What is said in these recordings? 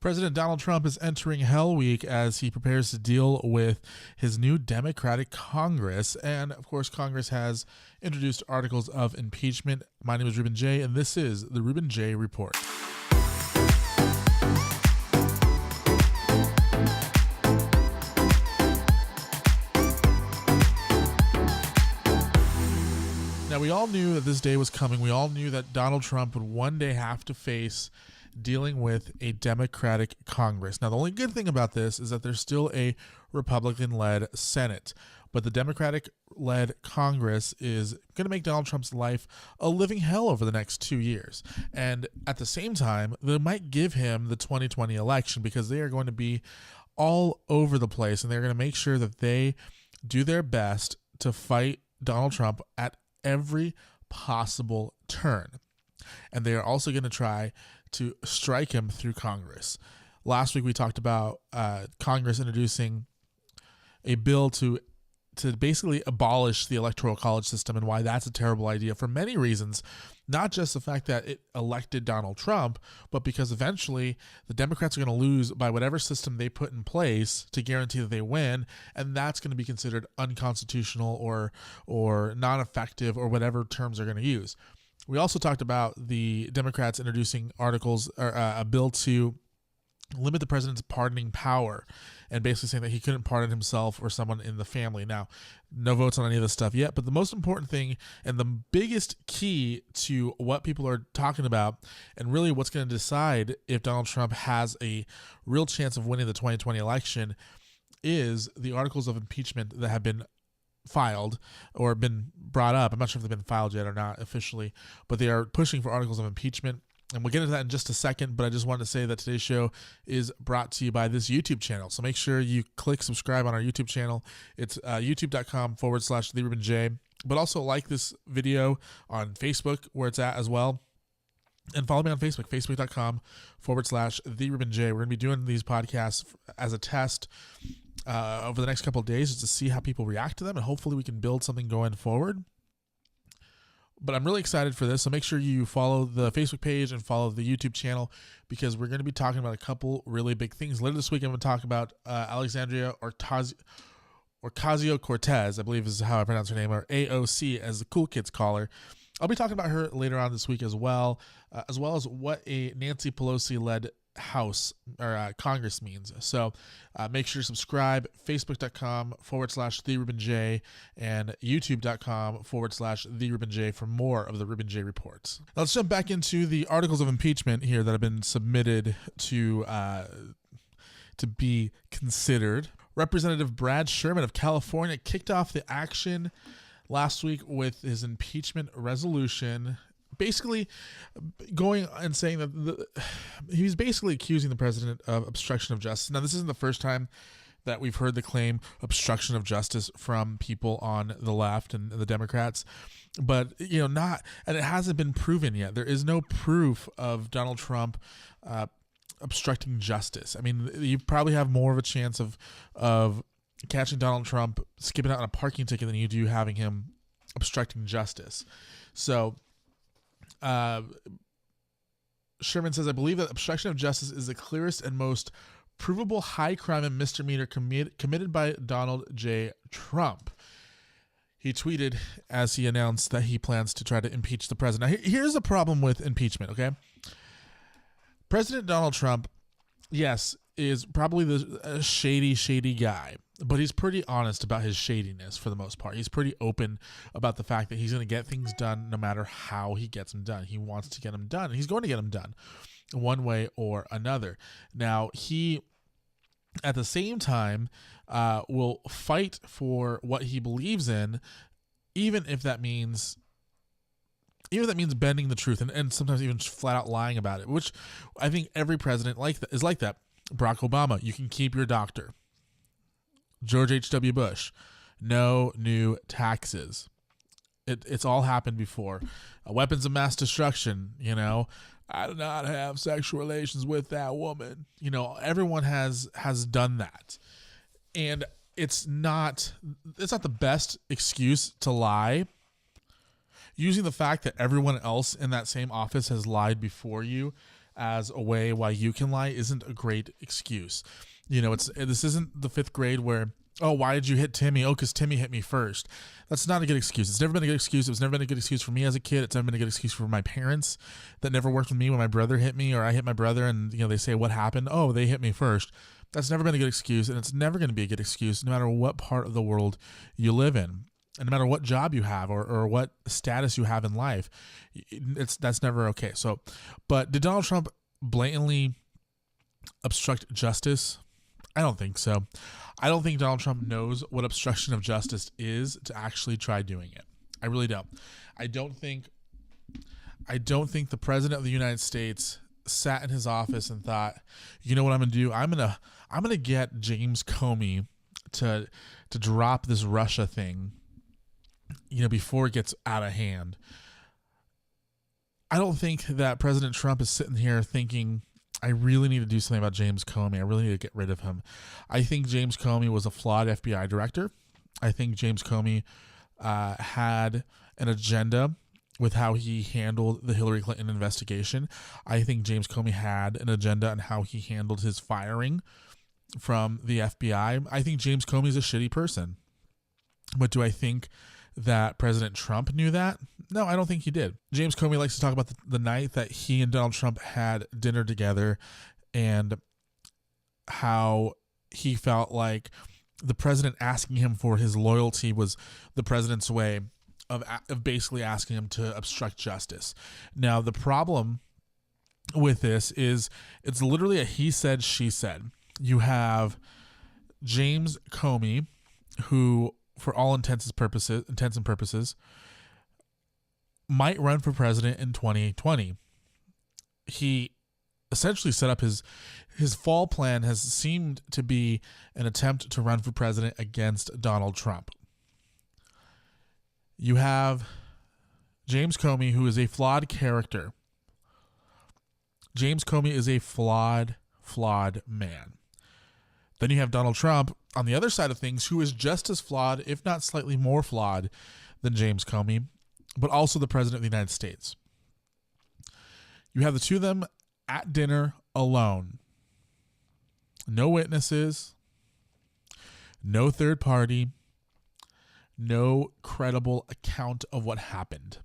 President Donald Trump is entering Hell Week as he prepares to deal with his new Democratic Congress. And, of course, Congress has introduced articles of impeachment. My name is Ruben J., and this is the Ruben J. Report. Now, we all knew that this day was coming. We all knew that Donald Trump would one day have to face dealing with a Democratic Congress. Now, the only good thing about this is that there's still a Republican-led Senate, but the Democratic-led Congress is going to make Donald Trump's life a living hell over the next 2 years. And at the same time, they might give him the 2020 election because they are going to be all over the place, and they're going to make sure that they do their best to fight Donald Trump at every possible turn. And they are also going to try to strike him through Congress. Last week we talked about Congress introducing a bill to basically abolish the Electoral College system and why that's a terrible idea for many reasons, not just the fact that it elected Donald Trump, but because eventually the Democrats are going to lose by whatever system they put in place to guarantee that they win, and that's going to be considered unconstitutional or non-effective or whatever terms they're going to use. We also talked about the Democrats introducing articles or a bill to limit the president's pardoning power and basically saying that he couldn't pardon himself or someone in the family. Now, no votes on any of this stuff yet, but the most important thing and the biggest key to what people are talking about and really what's going to decide if Donald Trump has a real chance of winning the 2020 election is the articles of impeachment that have been filed or been brought up. I'm not sure if they've been filed yet or not officially, but they are pushing for articles of impeachment. And we'll get into that in just a second, but I just wanted to say that today's show is brought to you by this YouTube channel. So make sure you click subscribe on our YouTube channel. It's youtube.com/TheRubenJ. But also like this video on Facebook where it's at as well. And follow me on Facebook, facebook.com/TheRubenJ. We're going to be doing these podcasts as a test over the next couple of days just to see how people react to them, and hopefully we can build something going forward. But I'm really excited for this, so make sure you follow the Facebook page and follow the YouTube channel because we're going to be talking about a couple really big things. Later this week, I'm going to talk about Alexandria Ocasio-Cortez, I believe is how I pronounce her name, or AOC as the cool kids call her. I'll be talking about her later on this week as well as what a Nancy Pelosi-led House or Congress means. So make sure to subscribe, facebook.com/TheRubenJ and youtube.com/TheRubenJ for more of the Ruben J Reports. Now let's jump back into the articles of impeachment here that have been submitted to be considered. Representative Brad Sherman of California kicked off the action last week with his impeachment resolution, basically going and saying that he's basically accusing the president of obstruction of justice. Now, this isn't the first time that we've heard the claim obstruction of justice from people on the left and the Democrats, but and it hasn't been proven yet. There is no proof of Donald Trump obstructing justice. I mean, you probably have more of a chance of catching Donald Trump skipping out on a parking ticket than you do having him obstructing justice. So Sherman says, I believe that obstruction of justice is the clearest and most provable high crime and misdemeanor committed by Donald J. Trump. He tweeted as he announced that he plans to try to impeach the president. Now, here's the problem with impeachment, okay? President Donald Trump, yes, is probably a shady guy, but he's pretty honest about his shadiness for the most part. He's pretty open about the fact that he's going to get things done no matter how he gets them done. He wants to get them done, and he's going to get them done one way or another. Now, he, at the same time, will fight for what he believes in, even if that means bending the truth and sometimes even flat out lying about it, which I think every president is like that. Barack Obama, you can keep your doctor. George H.W. Bush, no new taxes. It's all happened before. Weapons of mass destruction, I do not have sexual relations with that woman. Everyone has done that. And it's not the best excuse to lie. Using the fact that everyone else in that same office has lied before you as a way why you can lie isn't a great excuse. This isn't the fifth grade where, oh, why did you hit Timmy? Oh, because Timmy hit me first. That's not a good excuse. It's never been a good excuse. It was never been a good excuse for me as a kid. It's never been a good excuse for my parents. That never worked with me when my brother hit me or I hit my brother and, they say, what happened? Oh, they hit me first. That's never been a good excuse, and it's never going to be a good excuse no matter what part of the world you live in. And no matter what job you have or what status you have in life, that's never okay. So, but did Donald Trump blatantly obstruct justice? I don't think so. I don't think Donald Trump knows what obstruction of justice is to actually try doing it. I really don't. I don't think the president of the United States sat in his office and thought, you know what I'm going to do? I'm going to get James Comey to drop this Russia thing, before it gets out of hand. I don't think that President Trump is sitting here thinking, I really need to do something about James Comey. I really need to get rid of him. I think James Comey was a flawed FBI director. I think James Comey had an agenda with how he handled the Hillary Clinton investigation. I think James Comey had an agenda on how he handled his firing from the FBI. I think James Comey is a shitty person. But do I think that President Trump knew that? No, I don't think he did. James Comey likes to talk about the night that he and Donald Trump had dinner together and how he felt like the president asking him for his loyalty was the president's way of basically asking him to obstruct justice. Now, the problem with this is it's literally a he said, she said. You have James Comey, who, for all intents and purposes, might run for president in 2020. He essentially set up his fall plan has seemed to be an attempt to run for president against Donald Trump. You have James Comey, who is a flawed character. James Comey is a flawed man. Then you have Donald Trump on the other side of things, who is just as flawed, if not slightly more flawed than James Comey, but also the president of the United States. You have the two of them at dinner alone. No witnesses, no third party, no credible account of what happened.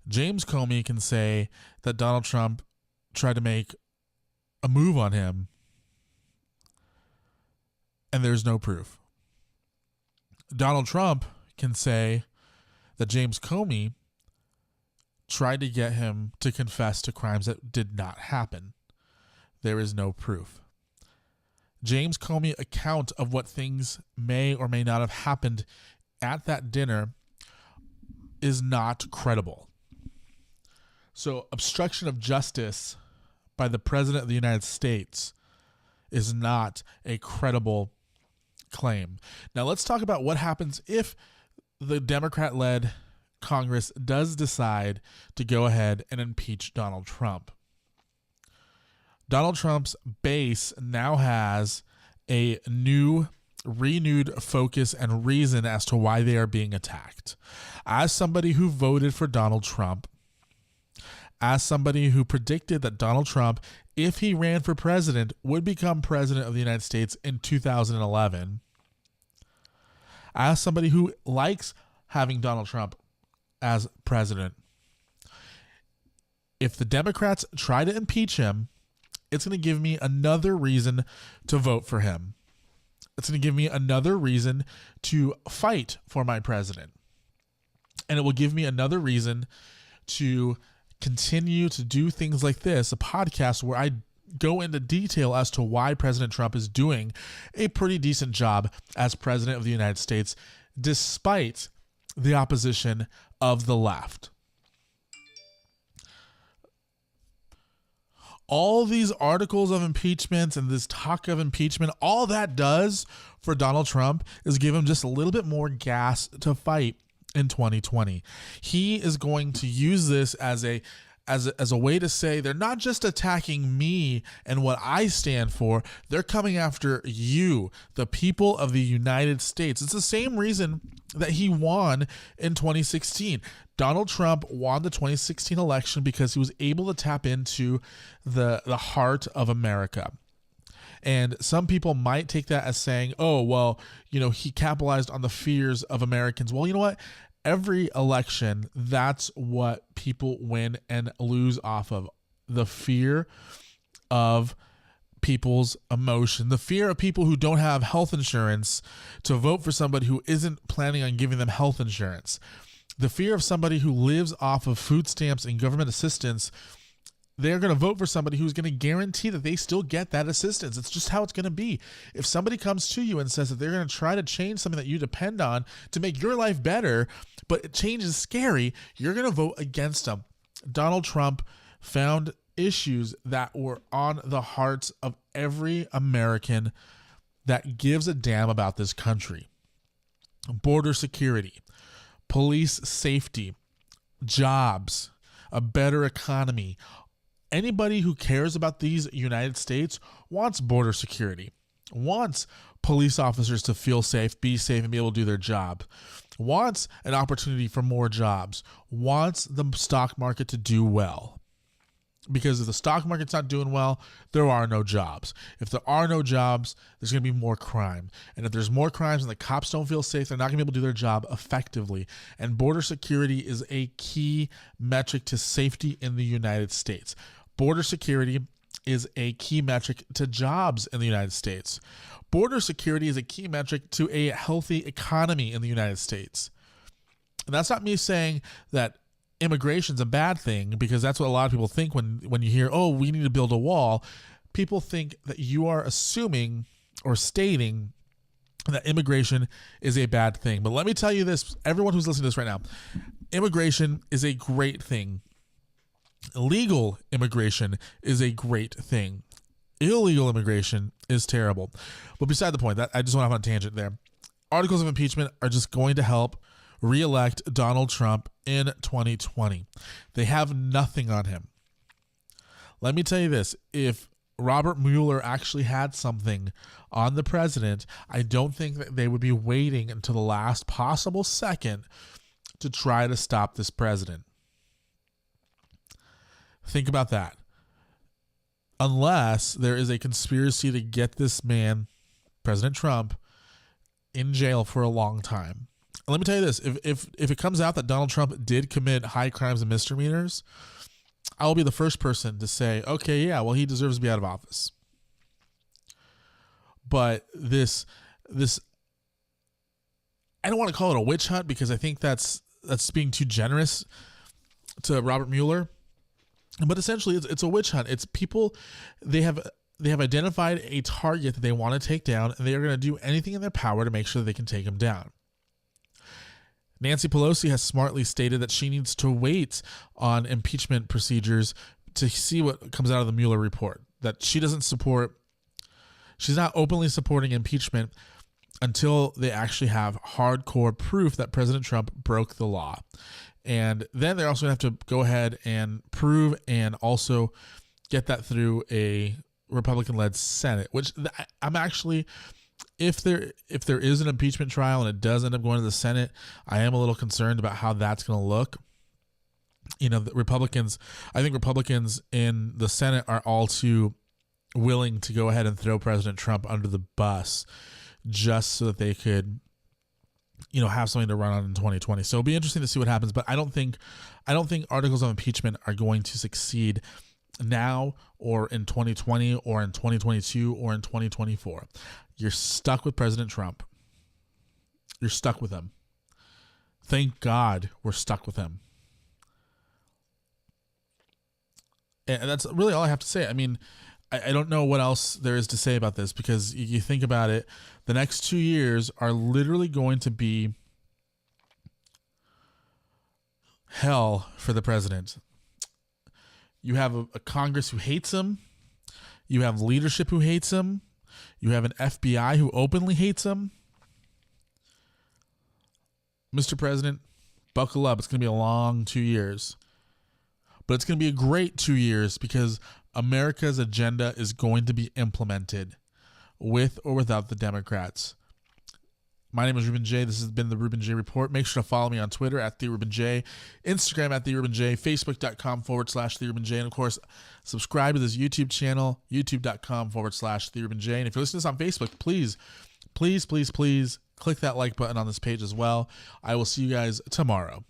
James Comey can say that Donald Trump tried to make a move on him, and there's no proof. Donald Trump can say that James Comey tried to get him to confess to crimes that did not happen. There is no proof. James Comey's account of what things may or may not have happened at that dinner is not credible. So obstruction of justice by the President of the United States is not a credible claim. Now let's talk about what happens if the Democrat-led Congress does decide to go ahead and impeach Donald Trump. Donald Trump's base now has a renewed focus and reason as to why they are being attacked. As somebody who voted for Donald Trump, as somebody who predicted that Donald Trump, if he ran for president, would become president of the United States in 2011, as somebody who likes having Donald Trump as president, if the Democrats try to impeach him, it's going to give me another reason to vote for him. It's going to give me another reason to fight for my president. And it will give me another reason to continue to do things like this, a podcast where I go into detail as to why President Trump is doing a pretty decent job as president of the United States, despite the opposition of the left. All these articles of impeachment and this talk of impeachment, all that does for Donald Trump is give him just a little bit more gas to fight in 2020. He is going to use this as a as a way to say they're not just attacking me and what I stand for, they're coming after you, the people of the United States. It's the same reason that he won in 2016. Donald Trump won the 2016 election because he was able to tap into the heart of America. And some people might take that as saying, oh, well, he capitalized on the fears of Americans. Well, you know what? Every election, that's what people win and lose off of. The fear of people's emotion, the fear of people who don't have health insurance to vote for somebody who isn't planning on giving them health insurance. The fear of somebody who lives off of food stamps and government assistance. They're going to vote for somebody who's going to guarantee that they still get that assistance. It's just how it's going to be. If somebody comes to you and says that they're going to try to change something that you depend on to make your life better, but change is scary, you're going to vote against them. Donald Trump found issues that were on the hearts of every American that gives a damn about this country. Border security, police safety, jobs, a better economy. Anybody who cares about these United States wants border security, wants police officers to feel safe, be safe, and be able to do their job, wants an opportunity for more jobs, wants the stock market to do well. Because if the stock market's not doing well, there are no jobs. If there are no jobs, there's going to be more crime. And if there's more crimes and the cops don't feel safe, they're not going to be able to do their job effectively. And border security is a key metric to safety in the United States. Border security is a key metric to jobs in the United States. Border security is a key metric to a healthy economy in the United States. And that's not me saying that immigration's a bad thing, because that's what a lot of people think when you hear, oh, we need to build a wall. People think that you are assuming or stating that immigration is a bad thing. But let me tell you this, everyone who's listening to this right now, immigration is a great thing. Legal immigration is a great thing. Illegal immigration is terrible. But beside the point, that I just went off on a tangent there. Articles of impeachment are just going to help re-elect Donald Trump in 2020. They have nothing on him. Let me tell you this, if Robert Mueller actually had something on the president, I don't think that they would be waiting until the last possible second to try to stop this president. Think about that. Unless there is a conspiracy to get this man, President Trump, in jail for a long time. Let me tell you this, if it comes out that Donald Trump did commit high crimes and misdemeanors, I will be the first person to say, okay, yeah, well, he deserves to be out of office. But this I don't want to call it a witch hunt, because I think that's being too generous to Robert Mueller. But essentially, it's a witch hunt. It's people, they have identified a target that they want to take down, and they are going to do anything in their power to make sure that they can take him down. Nancy Pelosi has smartly stated that she needs to wait on impeachment procedures to see what comes out of the Mueller report, that she's not openly supporting impeachment until they actually have hardcore proof that President Trump broke the law. And then they're also going to have to go ahead and prove and also get that through a Republican-led Senate, which I'm actually, if there is an impeachment trial and it does end up going to the Senate, I am a little concerned about how that's going to look. I think Republicans in the Senate are all too willing to go ahead and throw President Trump under the bus just so that they could have something to run on in 2020. So it'll be interesting to see what happens, but I don't think articles of impeachment are going to succeed now or in 2020 or in 2022 or in 2024. You're stuck with President Trump. You're stuck with him. Thank God we're stuck with him. And that's really all I have to say. I mean, I don't know what else there is to say about this, because you think about it, the next 2 years are literally going to be hell for the president. You have a Congress who hates him. You have leadership who hates him. You have an FBI who openly hates him. Mr. President, buckle up. It's going to be a long 2 years. But it's going to be a great 2 years because America's agenda is going to be implemented with or without the Democrats. My name is Ruben J. This has been the Ruben J. Report. Make sure to follow me on Twitter at TheRubenJ, Instagram at TheRubenJ, Facebook.com/TheRubenJ, and of course, subscribe to this YouTube channel, YouTube.com/TheRubenJ. And if you're listening to this on Facebook, please click that like button on this page as well. I will see you guys tomorrow.